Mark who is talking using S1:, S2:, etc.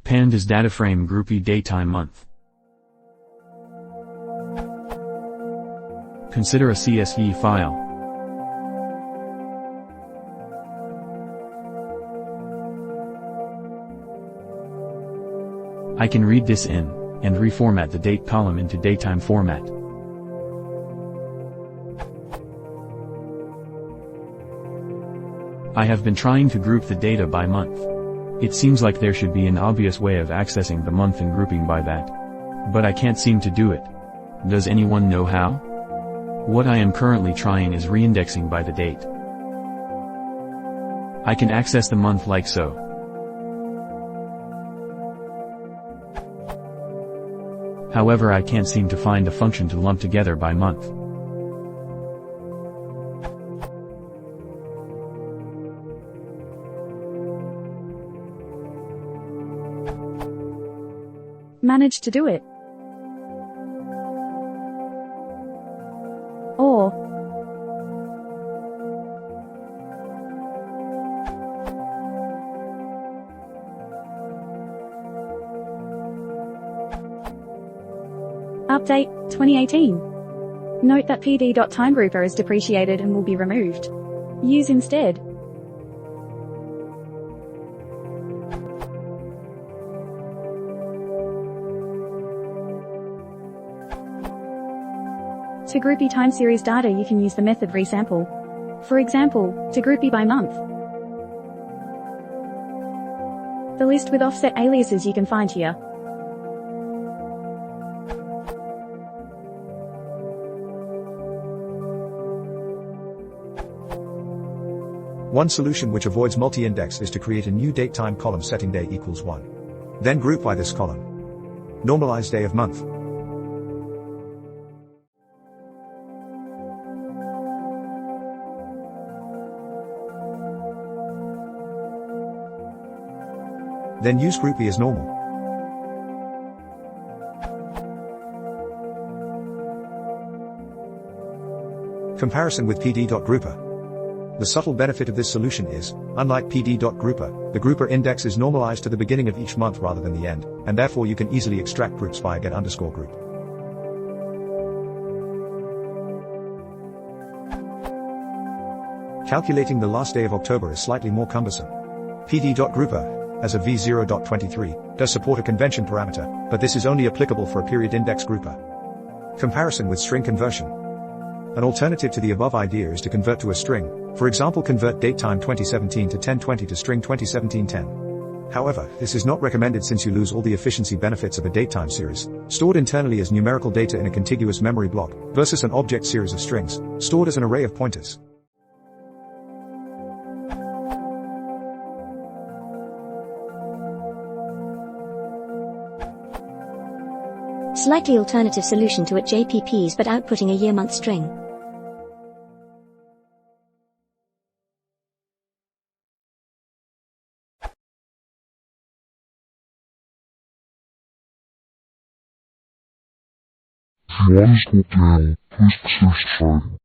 S1: Pandas Dataframe groupy Datetime month. Consider a CSV file. I can read this in, and reformat the date column into datetime format. I have been trying to group the data by month. It seems like there should be an obvious way of accessing the month and grouping by that. But I can't seem to do it. Does anyone know how? What I am currently trying is reindexing by the date. I can access the month like so. However, I can't seem to find a function to lump together by month.
S2: Managed to do it. Or Update 2018. Note that pd.timegrouper is depreciated and will be removed. Use instead. To groupy time series data, you can use the method resample. For example, to groupy by month. The list with offset aliases you can find here.
S3: One solution which avoids multi-index is to create a new datetime column setting day equals 1. Then group by this column. Normalize day of month. Then use groupby as normal. Comparison with pd.grouper. The subtle benefit of this solution is, unlike pd.grouper, the grouper index is normalized to the beginning of each month rather than the end, and therefore you can easily extract groups via get_group. Calculating the last day of October is slightly more cumbersome. pd.grouper, as of v0.23, does support a convention parameter, but this is only applicable for a period index grouper. Comparison with string conversion. An alternative to the above idea is to convert to a string, for example convert datetime 2017 to 1020 to string 2017-10. However, this is not recommended since you lose all the efficiency benefits of a datetime series, stored internally as numerical data in a contiguous memory block, versus an object series of strings, stored as an array of pointers.
S4: Slightly alternative solution to it JPPs but outputting a year-month string.
S5: If you want to go down, please consider subscribing.